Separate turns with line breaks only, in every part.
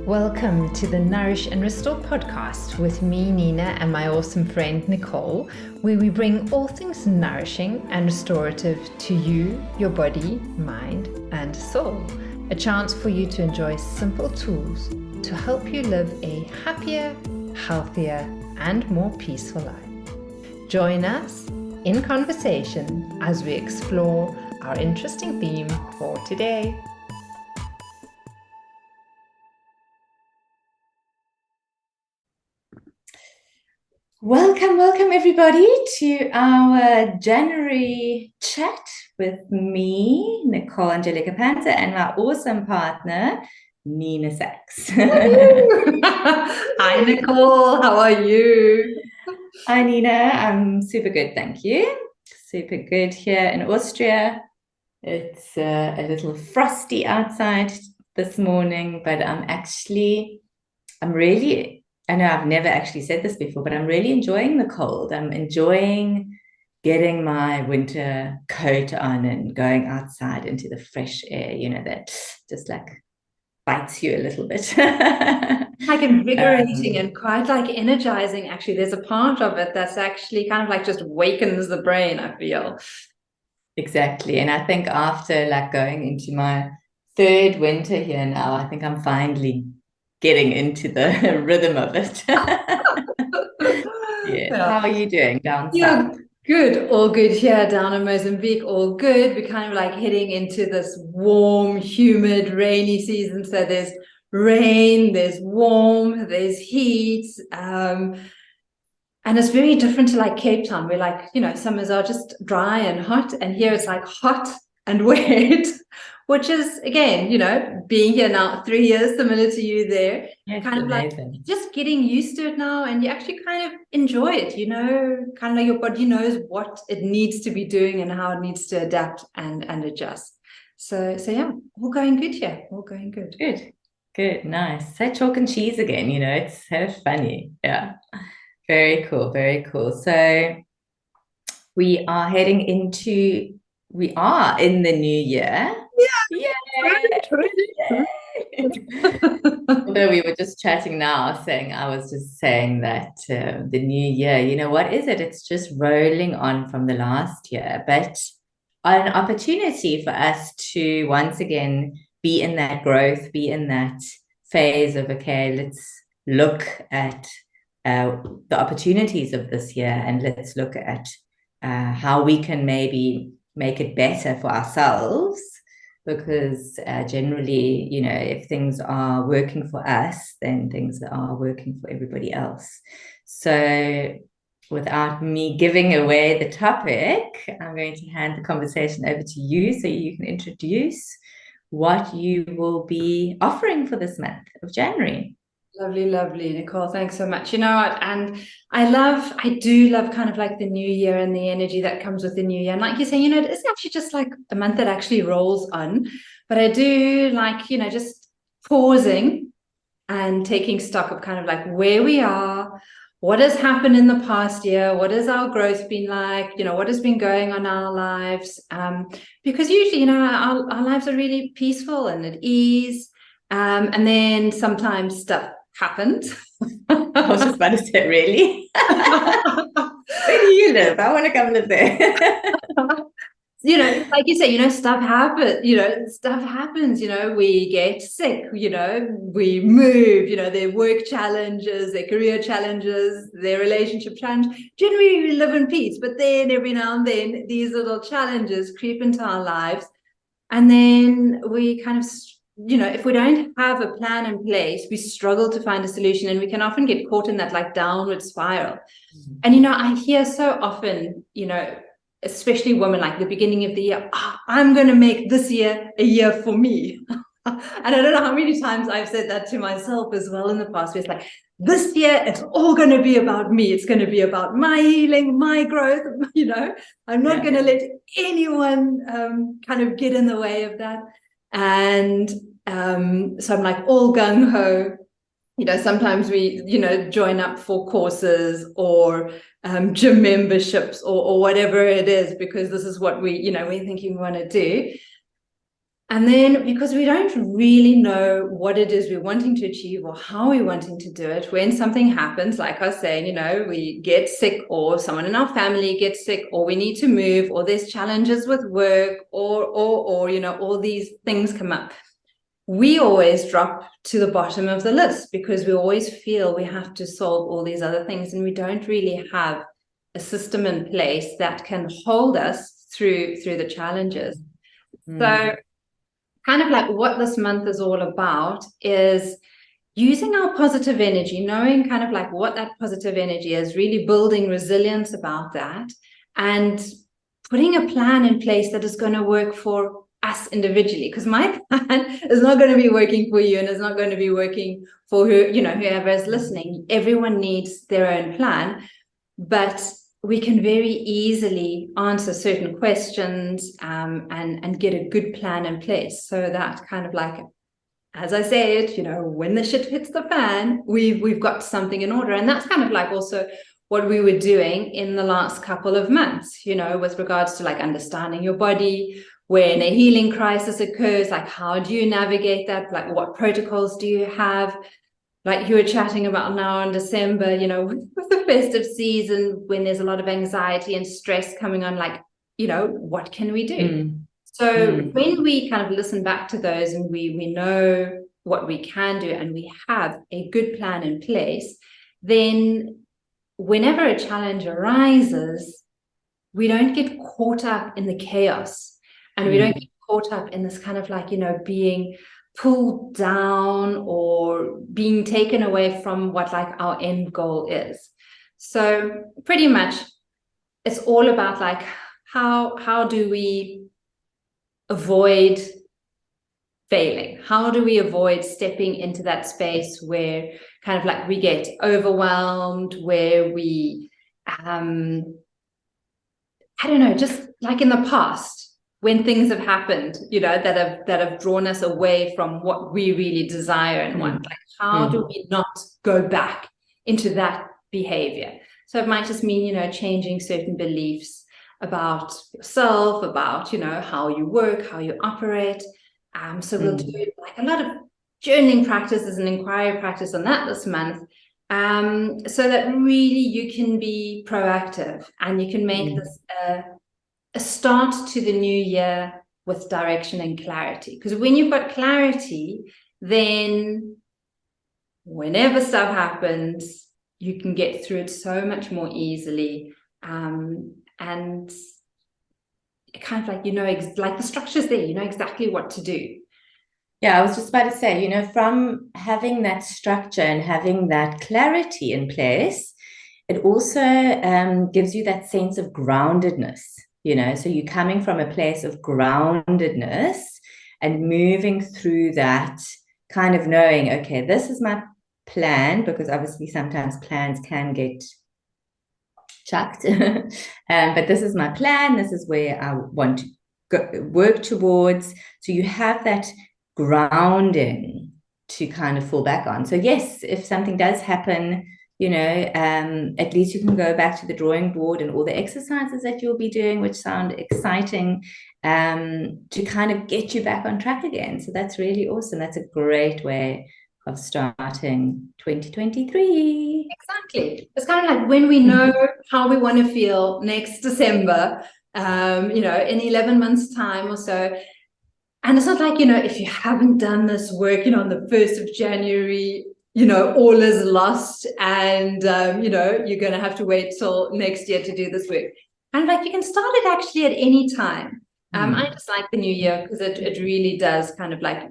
Welcome to the Nourish and Restore podcast with me, Nina, and my awesome friend, Nicole, where we bring all things nourishing and restorative to you, your body, mind, and soul. A chance for you to enjoy simple tools to help you live a happier, healthier, and more peaceful life. Join us in conversation as we explore our interesting theme for today.
Welcome everybody to our January chat with me, Nicole Angelica Panther, and my awesome partner, Nina Sachs.
Hi, Nicole. How are you?
Hi, Nina. I'm super good, thank you. Super good here in Austria. It's a little frosty outside this morning, but I know I've never actually said this before, but I'm really enjoying the cold. I'm enjoying getting my winter coat on and going outside into the fresh air, that just like bites you a little bit.
Like invigorating and quite like energizing, actually. There's a part of it that's actually kind of like just wakens the brain, I feel.
Exactly. And I think after like going into my third winter here now, I think I'm finally getting into the rhythm of it. Yeah. How are you doing down south?
Good. All good here down in Mozambique. All good. We're kind of like heading into this warm, humid, rainy season. So there's rain, there's warm, there's heat. And it's very different to like Cape Town, where like, summers are just dry and hot. And here it's like hot and wet, which is, again, being here now 3 years, similar to you there,
Yes,
kind of
amazing.
like just getting used to it now, and you actually kind of enjoy it, kind of like your body knows what it needs to be doing and how it needs to adapt and adjust. So yeah, all going good here, all going good.
Good, nice. So chalk and cheese again, it's so funny. Yeah, very cool, very cool. So we are in the new year.
Yeah.
Although we were just chatting now, I was just saying that the new year, what is it? It's just rolling on from the last year, but an opportunity for us to once again be in that growth, be in that phase of, okay, let's look at the opportunities of this year, and let's look at how we can maybe make it better for ourselves, because generally, if things are working for us, then things are working for everybody else. So without me giving away the topic, I'm going to hand the conversation over to you so you can introduce what you will be offering for this month of January.
Lovely, Nicole. Thanks so much. And I do love kind of like the new year and the energy that comes with the new year. And like you say, it is actually just like a month that actually rolls on. But I do like, just pausing and taking stock of kind of like where we are, what has happened in the past year, what has our growth been like, what has been going on in our lives. Because usually, our lives are really peaceful and at ease. And then sometimes stuff happens.
I was just about to say, really? Where do you live? I want to come live there.
Like you say, stuff happens, we get sick, we move, their work challenges, their career challenges, their relationship challenge. Generally, we live in peace, but then every now and then these little challenges creep into our lives. And then we kind of, if we don't have a plan in place, we struggle to find a solution, and we can often get caught in that like downward spiral. And, I hear so often, especially women, like the beginning of the year, I'm going to make this year a year for me. And I don't know how many times I've said that to myself as well in the past, where it's like, this year, it's all going to be about me. It's going to be about my healing, my growth. I'm not going to let anyone kind of get in the way of that. And so I'm like all gung-ho. Sometimes we, join up for courses or gym memberships or whatever it is, because this is what we're thinking we want to do. And then because we don't really know what it is we're wanting to achieve or how we're wanting to do it, when something happens, like I was saying, we get sick or someone in our family gets sick or we need to move or there's challenges with work or all these things come up, we always drop to the bottom of the list because we always feel we have to solve all these other things and we don't really have a system in place that can hold us through the challenges. So kind of like what this month is all about is using our positive energy, knowing kind of like what that positive energy is, really building resilience about that and putting a plan in place that is going to work for us individually. Because my plan is not going to be working for you and is not going to be working for whoever is listening. Everyone needs their own plan, but we can very easily answer certain questions and get a good plan in place so that kind of like, as I said, when the shit hits the fan, we've got something in order. And that's kind of like also what we were doing in the last couple of months, with regards to like understanding your body. When a healing crisis occurs, like how do you navigate that? Like what protocols do you have? Like you were chatting about now in December, with the festive season, when there's a lot of anxiety and stress coming on, like, what can we do? So when we kind of listen back to those and we know what we can do and we have a good plan in place, then whenever a challenge arises, we don't get caught up in the chaos and we don't get caught up in this kind of like, being pulled down or being taken away from what like our end goal is. So pretty much it's all about like how do we avoid failing? How do we avoid stepping into that space where kind of like we get overwhelmed, where we I don't know, just like in the past when things have happened, that have drawn us away from what we really desire and want. Like, how do we not go back into that behavior? So it might just mean, changing certain beliefs about yourself, about, how you work, how you operate. So we'll do like a lot of journaling practices and inquiry practice on that this month. So that really you can be proactive and you can make this a start to the new year with direction and clarity. Because when you've got clarity, then whenever stuff happens, you can get through it so much more easily. And kind of like, like the structure's there, exactly what to do.
Yeah, I was just about to say, from having that structure and having that clarity in place, it also gives you that sense of groundedness. So you're coming from a place of groundedness and moving through that kind of knowing, okay, this is my plan, because obviously sometimes plans can get chucked. But this is my plan. This is where I want to work towards. So you have that grounding to kind of fall back on. So yes, if something does happen, at least you can go back to the drawing board and all the exercises that you'll be doing, which sound exciting, to kind of get you back on track again. So that's really awesome. That's a great way of starting 2023.
Exactly. It's kind of like when we know how we want to feel next December, in 11 months' time or so. And it's not like, if you haven't done this work, on the 1st of January, all is lost and, you're going to have to wait till next year to do this work. And like, you can start it actually at any time. I just like the new year because it really does kind of like,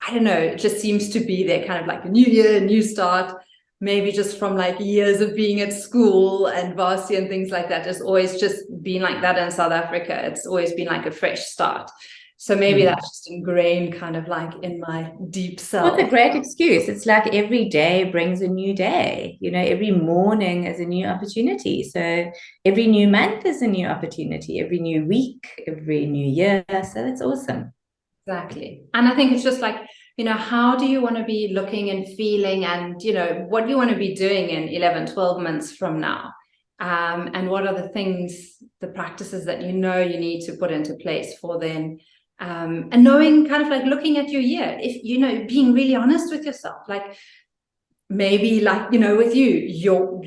I don't know, it just seems to be there kind of like a new year, a new start, maybe just from like years of being at school and varsity and things like that. It's always just been like that in South Africa. It's always been like a fresh start. So maybe that's just ingrained kind of like in my deep self.
What's a great excuse? It's like every day brings a new day. Every morning is a new opportunity. So every new month is a new opportunity, every new week, every new year. So that's awesome.
Exactly. And I think it's just like, how do you want to be looking and feeling and, what do you want to be doing in 11, 12 months from now? And what are the things, the practices that you need to put into place for then And knowing, kind of like looking at your year, if, being really honest with yourself, like maybe like, with your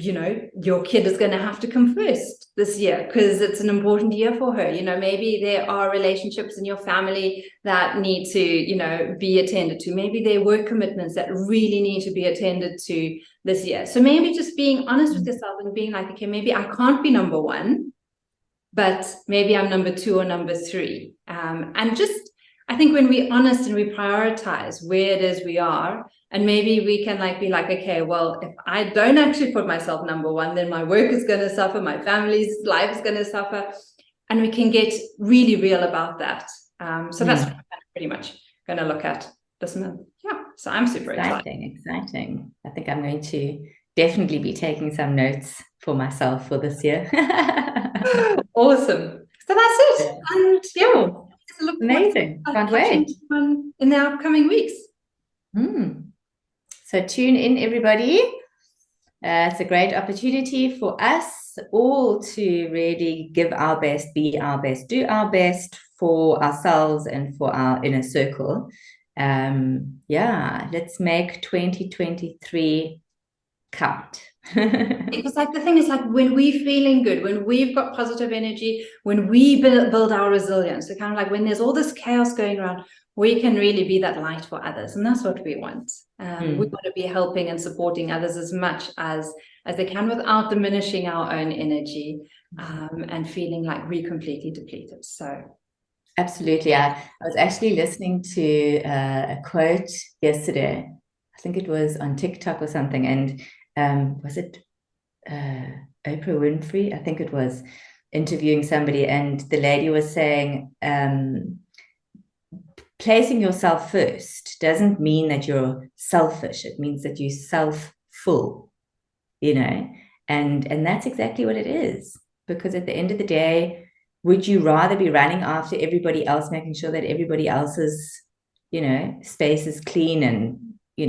kid is going to have to come first this year because it's an important year for her. Maybe there are relationships in your family that need to, be attended to. Maybe there are work commitments that really need to be attended to this year. So maybe just being honest with yourself and being like, okay, maybe I can't be number one, but maybe I'm number 2 or number 3. And just, I think when we're honest and we prioritize where it is we are, and maybe we can be like, okay, well, if I don't actually put myself number 1, then my work is going to suffer, my family's life is going to suffer, and we can get really real about that. So that's what I'm pretty much going to look at this month. Yeah, so I'm super
exciting. I think I'm going to definitely be taking some notes for myself for this year.
Awesome. So that's it. And
yeah, amazing. Can't wait.
In the upcoming weeks.
So tune in, everybody. It's a great opportunity for us all to really give our best, be our best, do our best for ourselves and for our inner circle. Let's make 2023 count.
Because the thing is, when we're feeling good, when we've got positive energy, when we build our resilience, so kind of when there's all this chaos going around, we can really be that light for others, and that's what we want. We want to be helping and supporting others as much as they can without diminishing our own energy, and feeling like we're completely depleted. So
absolutely. I was actually listening to a quote yesterday. I think it was on TikTok or something, and was it Oprah Winfrey? I think it was, interviewing somebody, and the lady was saying, placing yourself first doesn't mean that you're selfish. It means that you're self-full, and that's exactly what it is. Because at the end of the day, would you rather be running after everybody else, making sure that everybody else's, space is clean and,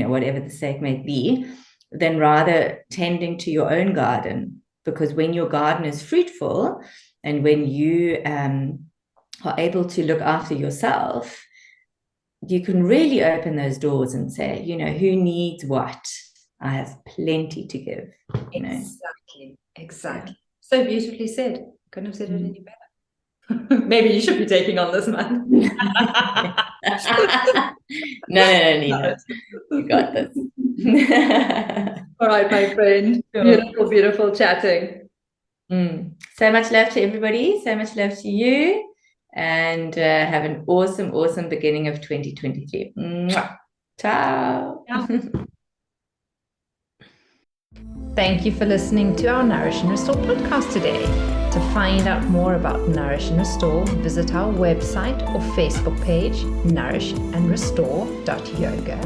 whatever the sake may be, than rather tending to your own garden? Because when your garden is fruitful and when you are able to look after yourself, you can really open those doors and say, who needs what? I have plenty to give.
Exactly. So beautifully said. Couldn't have said it any better. Maybe you should be taking on this month.
No, Nina. You got this.
All right, my friend. Sure. Beautiful chatting.
So much love to everybody. So much love to you. And have an awesome beginning of 2023. Mwah. Ciao.
Thank you for listening to our Nourish and Restore podcast today. To find out more about Nourish and Restore, visit our website or Facebook page, nourishandrestore.yoga.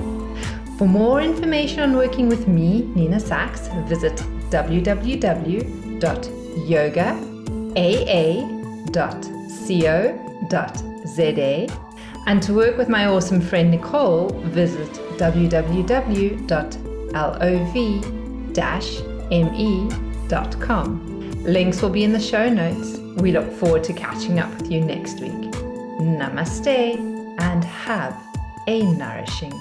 For more information on working with me, Nina Sachs, visit www.yogaa.co.za. And to work with my awesome friend Nicole, visit www.lov-me.com. Links will be in the show notes. We look forward to catching up with you next week. Namaste and have a nourishing